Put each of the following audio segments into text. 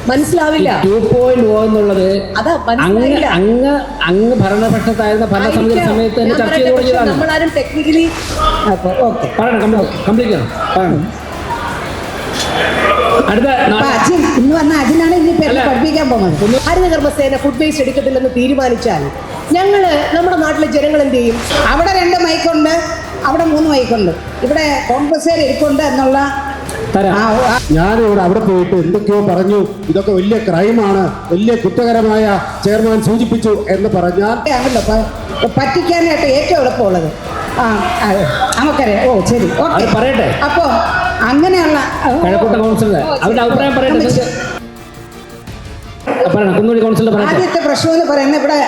മനസ്സിലാവില്ല 2.0 എന്നുള്ളത് അങ്ങ് ഭരണപക്ഷത്തായിരുന്ന ഭരണസമിതി സമയത്ത് ചർച്ച ചെയ്ത് തുടങ്ങിയതാണ്. നമ്മളാരും ടെക്നിക്കലി കംപ്ലീറ്റ് ചെയ്യണം. ഇന്ന് വന്ന അജിനാണ് ഇനി പഠിപ്പിക്കാൻ പോകുന്നത്. ഹരിതകർമ്മസേന ഫുഡ് വേസ്റ്റ് എടുക്കത്തില്ലെന്ന് തീരുമാനിച്ചാൽ നമ്മുടെ നാട്ടിലെ ജനങ്ങൾ എന്ത് ചെയ്യും? അവിടെ 2 മൈക്കുണ്ട്, അവിടെ 3 മൈക്കുണ്ട്, ഇവിടെ കോൺഗ്രസ്സുകാർ ഇരിപ്പുണ്ട് എന്നുള്ള ഞാനിവിടെ അവിടെ പോയിട്ട് എന്തൊക്കെയോ പറഞ്ഞു. ഇതൊക്കെ വലിയ ക്രൈമാണ്, വലിയ കുറ്റകരമായ ചെയർമാൻ സൂചിപ്പിച്ചു എന്ന് പറഞ്ഞാൽ ആണല്ലോ പറ്റിക്കാനായിട്ട് ഏറ്റവും എളുപ്പമുള്ളത്. നമുക്കറിയാം. ഓ ശരി, ഓക്കെ, പറയട്ടെ. അപ്പോ അങ്ങനെയുള്ള അഭിപ്രായം പറയട്ടെ. ആദ്യത്തെ പ്രശ്നം എന്ന് പറയുന്നത് ഇവിടെ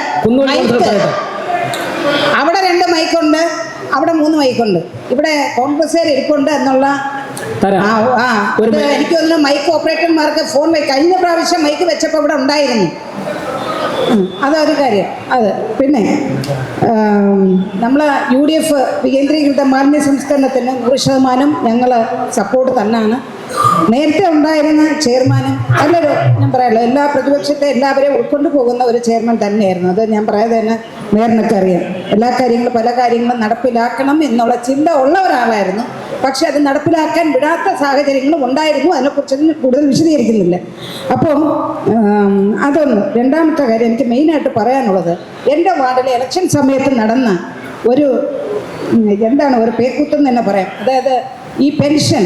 അവിടെ 2 മൈക്കുണ്ട്, അവിടെ 3 മൈക്കുണ്ട്, ഇവിടെ കോൺഗ്രസ്സുകാർ ഇരിപ്പുണ്ട് എന്നുള്ള എനിക്ക് തോന്നുന്നു മൈക്ക് ഓപ്പറേറ്റർമാർക്ക് ഫോൺ കഴിഞ്ഞ പ്രാവശ്യം മൈക്ക് വെച്ചപ്പോൾ ഇവിടെ ഉണ്ടായിരുന്നു. അതൊരു കാര്യം. അത് പിന്നെ നമ്മൾ UDF വികേന്ദ്രീകൃത മാലിന്യ സംസ്കരണത്തിന് 100% ഞങ്ങൾ സപ്പോർട്ട് തന്നെയാണ്. നേരത്തെ ഉണ്ടായിരുന്ന ചെയർമാനും നല്ലൊരു, ഞാൻ പറയാമല്ലോ, എല്ലാ പ്രതിപക്ഷത്തെ എല്ലാവരെയും ഉൾക്കൊണ്ടു പോകുന്ന ഒരു ചെയർമാൻ തന്നെയായിരുന്നു. അത് ഞാൻ പറയാതെ തന്നെ നേരിനൊക്കെ അറിയാം. എല്ലാ കാര്യങ്ങളും പല കാര്യങ്ങളും നടപ്പിലാക്കണം എന്നുള്ള ചിന്ത ഉള്ള ഒരാളായിരുന്നു. പക്ഷെ അത് നടപ്പിലാക്കാൻ വിടാത്ത സാഹചര്യങ്ങളും ഉണ്ടായിരുന്നു. അതിനെക്കുറിച്ച് കൂടുതൽ വിശദീകരിക്കുന്നില്ല. അപ്പോൾ അതൊന്ന്. രണ്ടാമത്തെ കാര്യം എനിക്ക് മെയിനായിട്ട് പറയാനുള്ളത്, എൻ്റെ വാർഡിലെ ഇലക്ഷൻ സമയത്ത് നടന്ന ഒരു ഒരു പേക്കൂത്തെന്ന് തന്നെ പറയാം. അതായത് ഈ പെൻഷൻ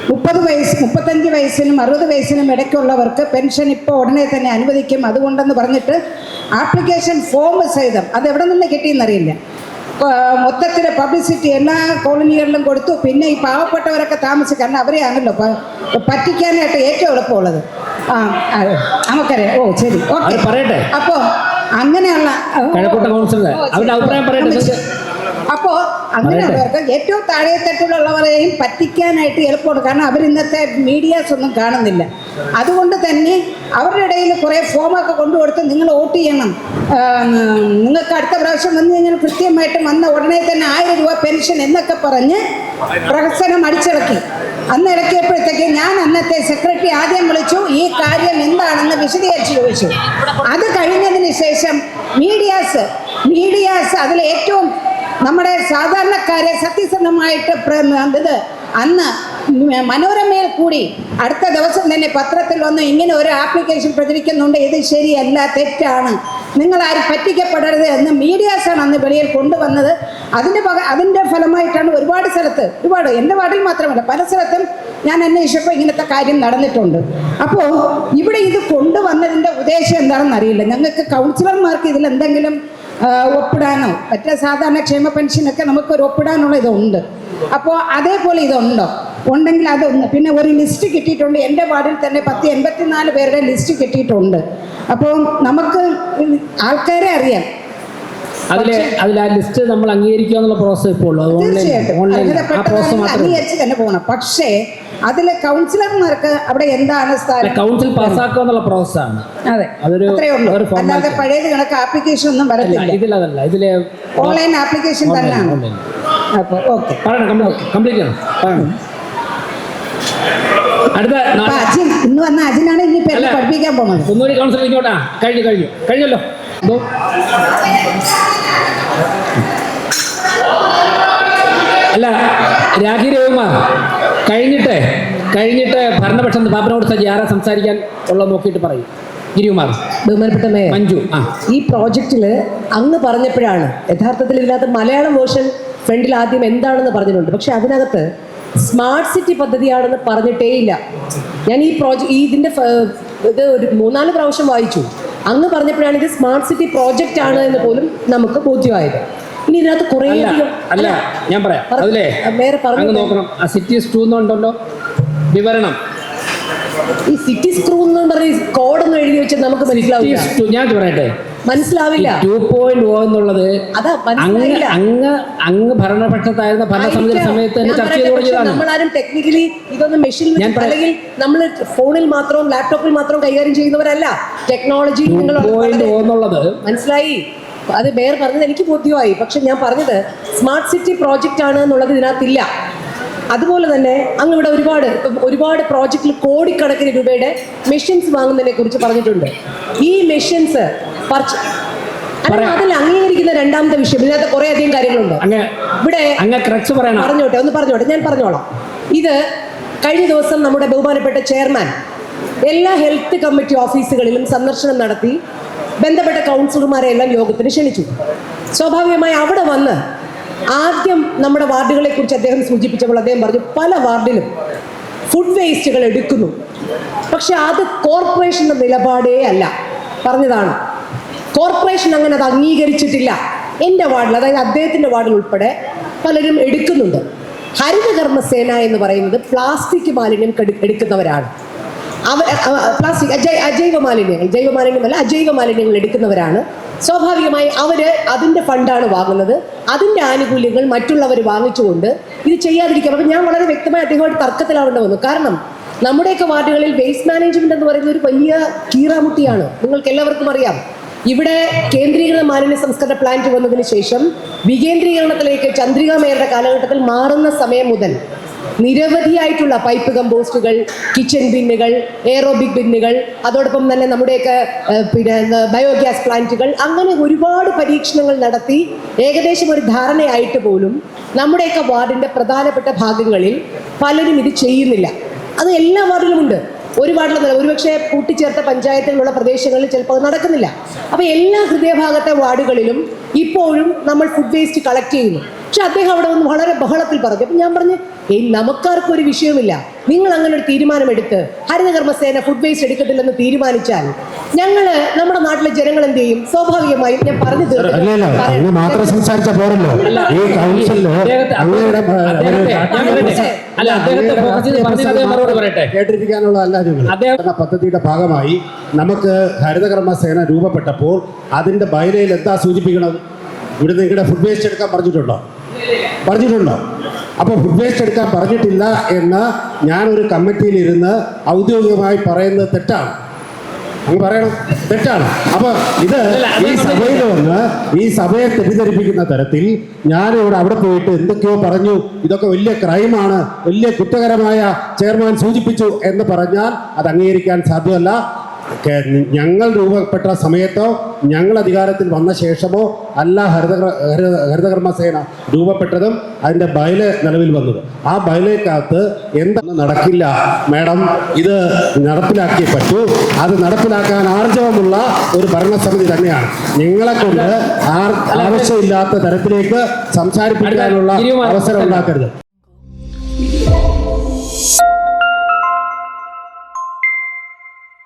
30 വയസ്സ് 35 വയസ്സിനും 60 വയസ്സിനും ഇടയ്ക്കുള്ളവർക്ക് പെൻഷൻ ഇപ്പോൾ ഉടനെ തന്നെ അനുവദിക്കും. അതുകൊണ്ടെന്ന് പറഞ്ഞിട്ട് ആപ്ലിക്കേഷൻ ഫോം സഹിതം അത് എവിടെ നിന്ന് കിട്ടിയെന്നറിയില്ല. മൊത്തത്തിൽ പബ്ലിസിറ്റി എല്ലാ കോളനികളിലും കൊടുത്തു. പിന്നെ ഈ പാവപ്പെട്ടവരൊക്കെ താമസിക്കാൻ അവരെയാണല്ലോ പറ്റിക്കാനായിട്ട് ഏറ്റവും എളുപ്പമുള്ളത്. നമുക്കറിയാം. ഓ ശരി, ഓക്കെ, പറയട്ടെ. അപ്പോൾ അങ്ങനെയുള്ള അഭിപ്രായം പറയട്ടെ. അപ്പോൾ അങ്ങനെയുള്ളവർക്ക് ഏറ്റവും താഴെത്തട്ടിലുള്ളവരെയും പറ്റിക്കാനായിട്ട് എളുപ്പമാണ്. കാരണം അവരിന്നത്തെ മീഡിയാസ് ഒന്നും കാണുന്നില്ല. അതുകൊണ്ട് തന്നെ അവരുടെ ഇടയിൽ കുറേ ഫോമൊക്കെ കൊണ്ടുകൊടുത്ത് നിങ്ങൾ വോട്ട് ചെയ്യണം, നിങ്ങൾക്ക് അടുത്ത പ്രാവശ്യം വന്നു കഴിഞ്ഞാൽ കൃത്യമായിട്ട് വന്ന ഉടനെ തന്നെ 1000 രൂപ പെൻഷൻ എന്നൊക്കെ പറഞ്ഞ് പ്രഹസനം അടിച്ചിറക്കി. അന്ന് ഇറക്കിയപ്പോഴത്തേക്ക് ഞാൻ അന്നത്തെ സെക്രട്ടറി ആദ്യം വിളിച്ചു, ഈ കാര്യം എന്താണെന്ന് വിശദീകരിച്ച് ചോദിച്ചു. അത് കഴിഞ്ഞതിന് ശേഷം മീഡിയാസ് അതിൽ ഏറ്റവും നമ്മുടെ സാധാരണക്കാരെ സത്യസന്ധമായിട്ട് അന്ന് മനോരമയിൽ കൂടി അടുത്ത ദിവസം തന്നെ പത്രത്തിൽ വന്ന് ഇങ്ങനെ ഒരു ആപ്ലിക്കേഷൻ പ്രചരിക്കുന്നുണ്ട്, ഇത് ശരിയല്ല, തെറ്റാണ്, നിങ്ങൾ ആരും പറ്റിക്കപ്പെടരുത് എന്ന് മീഡിയാസാണ് അന്ന് വെളിയിൽ കൊണ്ടുവന്നത്. അതിൻ്റെ ഫലമായിട്ടാണ് ഒരുപാട് സ്ഥലത്ത്, എൻ്റെ വാർഡിൽ മാത്രമല്ല പല സ്ഥലത്തും ഞാൻ അന്വേഷിച്ചപ്പോൾ ഇങ്ങനത്തെ കാര്യം നടന്നിട്ടുണ്ട്. അപ്പോൾ ഇവിടെ ഇത് കൊണ്ടുവന്നതിൻ്റെ ഉദ്ദേശം എന്താണെന്ന് അറിയില്ല. ഞങ്ങൾക്ക് കൗൺസിലർമാർക്ക് ഇതിലെന്തെങ്കിലും ഒപ്പിടാനോ മറ്റേ സാധാരണ ക്ഷേമ പെൻഷനൊക്കെ നമുക്കൊരു ഒപ്പിടാനുള്ള ഇതുണ്ട്. അപ്പോൾ അതേപോലെ ഇതുണ്ടോ? ഉണ്ടെങ്കിൽ അതൊന്ന്. പിന്നെ ഒരു ലിസ്റ്റ് കിട്ടിയിട്ടുണ്ട്. എൻ്റെ വാർഡിൽ തന്നെ 1084 പേരുടെ ലിസ്റ്റ് കിട്ടിയിട്ടുണ്ട്. അപ്പോൾ നമുക്ക് ആൾക്കാരെ അറിയാം. അതിൽ ആ ലിസ്റ്റ് നമ്മൾ അംഗീകരിക്കുക എന്നുള്ള പ്രോസസ് ഇപ്പോൾ അംഗീകരിച്ച് തന്നെ പോകണം. പക്ഷേ അതിൽ കൗൺസിലർമാർക്ക് അവിടെ എന്താണ് സ്ഥാനം? കൗൺസിൽ പാസ്സാക്കുക എന്നുള്ള പ്രോസസ്സാണ്. അതെ, അത്രേ ഉള്ളൂ. അല്ലാതെ പഴയത് കണക്ക് ആപ്ലിക്കേഷൻ ഒന്നും വരത്തില്ല. ഇതിലെ ഓൺലൈൻ ആപ്ലിക്കേഷൻ തന്നെയാണ്. അപ്പോൾ ഓക്കെ, കംപ്ലീറ്റ് ചെയ്യണം. ഇന്ന് വന്ന അജിനാണ് ഇനി പഠിപ്പിക്കാൻ പോകുന്നത്. ഒന്നുകൂടി കൗൺസിലർ ഇങ്ങോട്ടാ. കഴിഞ്ഞല്ലോ. അല്ല, രാഖി രവികുമാർ കഴിഞ്ഞിട്ട് ഭരണപക്ഷം പാപ്പനോട് സജി ആരാ സംസാരിക്കാൻ ഉള്ള നോക്കിയിട്ട് പറയും. ഗിരികുമാർ. ബഹുമാനപ്പെട്ട മേയർ മഞ്ജു. ഈ പ്രോജക്റ്റിൽ അങ്ങ് പറഞ്ഞപ്പോഴാണ് യഥാർത്ഥത്തിൽ ഇതിനകത്ത് മലയാളം വേർഷൻ ഫ്രണ്ടിൽ ആദ്യം എന്താണെന്ന് പറഞ്ഞിട്ടുണ്ട്. പക്ഷെ അതിനകത്ത് സ്മാർട്ട് സിറ്റി പദ്ധതിയാണെന്ന് പറഞ്ഞിട്ടേയില്ല. ഞാൻ ഇതിൻ്റെ ഇത് ഒരു 3-4 പ്രാവശ്യം വായിച്ചു. അങ്ങ് പറഞ്ഞപ്പോഴാണ് ഇത് സ്മാർട്ട് സിറ്റി പ്രോജക്റ്റ് ആണ് എന്ന് പോലും നമുക്ക് ബോധ്യമായത്. ഇനി ഇതിനകത്ത് കുറേ ഞാൻ പറയാം. അതിലേ നോക്കണം, സിറ്റീസ് 2 എന്നുണ്ടല്ലോ വിവരണം. ഈ സിറ്റി സ്ക്രൂ എന്ന് പറഞ്ഞ കോഡൊന്നും എഴുതി വെച്ചാൽ നമുക്ക് മനസ്സിലാവില്ല. ഞാൻ പറയട്ടെ, മനസ്സിലാവില്ല. 2.0 എന്നുള്ളത് അങ്ങ് ഭരണപക്ഷത്തായിരുന്ന ഭരണസമിതി സമയത്ത് തന്നെ ചർച്ച ചെയ്ത് തുടങ്ങിയതാണ്. നമ്മളാരും ടെക്നിക്കലി ഇതൊന്നും മെഷീൻ അല്ലെങ്കിൽ നമ്മൾ ഫോണിൽ മാത്രം ലാപ്ടോപ്പിൽ മാത്രം കൈകാര്യം ചെയ്യുന്നവരല്ല. ടെക്നോളജി എന്നുള്ളത് മനസ്സിലായി. അത് മേയർ പറഞ്ഞത് എനിക്ക് ബോധ്യമായി. പക്ഷെ ഞാൻ പറഞ്ഞത് സ്മാർട്ട് സിറ്റി പ്രോജക്റ്റ് ആണ് എന്നുള്ളത് ഇതിനകത്തില്ല. അതുപോലെ തന്നെ അങ്ങ് ഇവിടെ ഒരുപാട് പ്രോജക്റ്റിൽ കോടിക്കണക്കിന് രൂപയുടെ മെഷീൻസ് വാങ്ങുന്നതിനെ കുറിച്ച് പറഞ്ഞിട്ടുണ്ട്. ഈ മെഷീൻസ് അതിൽ അംഗീകരിക്കുന്ന രണ്ടാമത്തെ വിഷയം, ഇതിനകത്ത് കുറെ അധികം കാര്യങ്ങളുണ്ട്. ഇവിടെ പറഞ്ഞോട്ടെ, ഞാൻ പറഞ്ഞോളാം. ഇത് കഴിഞ്ഞ ദിവസം നമ്മുടെ ബഹുമാനപ്പെട്ട ചെയർമാൻ എല്ലാ ഹെൽത്ത് കമ്മിറ്റി ഓഫീസുകളിലും സന്ദർശനം നടത്തി ബന്ധപ്പെട്ട കൗൺസിലർമാരെ എല്ലാം യോഗത്തിന് ക്ഷണിച്ചു. സ്വാഭാവികമായി അവിടെ വന്ന് ആദ്യം നമ്മുടെ വാർഡുകളെ കുറിച്ച് അദ്ദേഹം സൂചിപ്പിച്ചപ്പോൾ അദ്ദേഹം പറഞ്ഞു പല വാർഡിലും ഫുഡ് വേസ്റ്റുകൾ എടുക്കുന്നു, പക്ഷെ അത് കോർപ്പറേഷൻ്റെ നിലപാടേ അല്ല പറഞ്ഞതാണ്. കോർപ്പറേഷൻ അങ്ങനെ അത് അംഗീകരിച്ചിട്ടില്ല. എൻ്റെ വാർഡിൽ, അതായത് അദ്ദേഹത്തിൻ്റെ വാർഡിൽ ഉൾപ്പെടെ പലരും എടുക്കുന്നുണ്ട്. ഹരിതകർമ്മസേന എന്ന് പറയുന്നത് പ്ലാസ്റ്റിക് മാലിന്യം എടുക്കുന്നവരാണ്. പ്ലാസ്റ്റിക് ജൈവ മാലിന്യമല്ല, അജൈവ മാലിന്യങ്ങൾ എടുക്കുന്നവരാണ്. സ്വാഭാവികമായി അവർ അതിൻ്റെ ഫണ്ടാണ് വാങ്ങുന്നത്. അതിൻ്റെ ആനുകൂല്യങ്ങൾ മറ്റുള്ളവർ വാങ്ങിച്ചുകൊണ്ട് ഇത് ചെയ്യാതിരിക്കാം. അപ്പം ഞാൻ വളരെ വ്യക്തമായി അദ്ദേഹമായിട്ട് തർക്കത്തിലാവേണ്ടി വന്നു. കാരണം നമ്മുടെയൊക്കെ വാർഡുകളിൽ വേസ്റ്റ് മാനേജ്മെന്റ് എന്ന് പറയുന്ന ഒരു വലിയ കീറാമുട്ടിയാണ്. നിങ്ങൾക്ക് എല്ലാവർക്കും അറിയാം. ഇവിടെ കേന്ദ്രീകൃത മാലിന്യ സംസ്കരണ പ്ലാന്റ് വന്നതിന് ശേഷം വികേന്ദ്രീകരണത്തിലേക്ക് ചന്ദ്രിക മേയറുടെ കാലഘട്ടത്തിൽ മാറുന്ന സമയം മുതൽ നിരവധിയായിട്ടുള്ള പൈപ്പ് കമ്പോസ്റ്റുകൾ, കിച്ചൺ ബിന്നുകൾ, എയറോബിക് ബിന്നുകൾ, അതോടൊപ്പം തന്നെ നമ്മുടെയൊക്കെ ബയോഗ്യാസ് പ്ലാന്റുകൾ, അങ്ങനെ ഒരുപാട് പരീക്ഷണങ്ങൾ നടത്തി ഏകദേശം ഒരു ധാരണയായിട്ട് പോലും നമ്മുടെയൊക്കെ വാർഡിൻ്റെ പ്രധാനപ്പെട്ട ഭാഗങ്ങളിൽ പലരും ഇത് ചെയ്യുന്നില്ല. അത് എല്ലാ വാർഡിലുമുണ്ട്. ഒരു വാർഡിലൊന്നുമില്ല, ഒരുപക്ഷെ കൂട്ടിച്ചേർത്ത പഞ്ചായത്തിലുള്ള പ്രദേശങ്ങളിൽ ചിലപ്പോൾ അത് നടക്കുന്നില്ല. അപ്പോൾ എല്ലാ ഹൃദയഭാഗത്തെ വാർഡുകളിലും ഇപ്പോഴും നമ്മൾ ഫുഡ് വേസ്റ്റ് കളക്ട് ചെയ്യുന്നു. പക്ഷെ അദ്ദേഹം അവിടെ ഒന്ന് വളരെ ബഹളത്തിൽ പറഞ്ഞു. അപ്പം ഞാൻ പറഞ്ഞു, നമുക്കാർക്കും ഒരു വിഷയമില്ല, നിങ്ങൾ അങ്ങനെ ഒരു തീരുമാനമെടുത്ത് ഹരിതകർമ്മസേന ഫുഡ് വേസ്റ്റ് എടുക്കത്തില്ലെന്ന് തീരുമാനിച്ചാൽ ഞങ്ങൾ നമ്മുടെ നാട്ടിലെ ജനങ്ങൾ എന്ത് ചെയ്യും? സ്വാഭാവികമായും ഞാൻ പറഞ്ഞു കേട്ടിരിക്കാനുള്ള പദ്ധതിയുടെ ഭാഗമായി നമുക്ക് ഹരിതകർമ്മസേന രൂപപ്പെട്ടപ്പോൾ അതിന്റെ ബൈലയിൽ എന്താ സൂചിപ്പിക്കണം? ഇവിടെ നിങ്ങളുടെ ഫുഡ് വേസ്റ്റ് എടുക്കാൻ പറഞ്ഞിട്ടുണ്ടോ? അപ്പോൾ ഫുഡ് വേസ്റ്റ് എടുക്കാൻ പറഞ്ഞിട്ടില്ല എന്ന് ഞാനൊരു കമ്മിറ്റിയിലിരുന്ന് ഔദ്യോഗികമായി പറയുന്നത് തെറ്റാണ്. അങ്ങ് പറയണം, തെറ്റാണ്. അപ്പോൾ ഇത് ഈ സഭയിൽ വന്ന് ഈ സഭയെ തെറ്റിദ്ധരിപ്പിക്കുന്ന തരത്തിൽ ഞാനിവിടെ അവിടെ പോയിട്ട് എന്തൊക്കെയോ പറഞ്ഞു, ഇതൊക്കെ വലിയ ക്രൈമാണ്, വലിയ കുറ്റകരമായ ചെയർമാൻ സൂചിപ്പിച്ചു എന്ന് പറഞ്ഞാൽ അത് അംഗീകരിക്കാൻ സാധ്യമല്ല. ഞങ്ങൾ രൂപപ്പെട്ട സമയത്തോ ഞങ്ങൾ അധികാരത്തിൽ വന്ന ശേഷമോ അല്ല ഹരിതകർമ്മസേന രൂപപ്പെട്ടതും അതിൻ്റെ ബൈല നിലവിൽ വന്നത്. ആ ബൈലയ്ക്കകത്ത് എന്താണ് നടക്കില്ല മാഡം, ഇത് നടപ്പിലാക്കിയേ പറ്റൂ. അത് നടപ്പിലാക്കാൻ ആർജവമുള്ള ഒരു ഭരണസമിതി തന്നെയാണ്. നിങ്ങളെ കൊണ്ട് ആവശ്യമില്ലാത്ത തരത്തിലേക്ക് സംസാരിപ്പിക്കാനുള്ള അവസരം ഉണ്ടാക്കരുത്.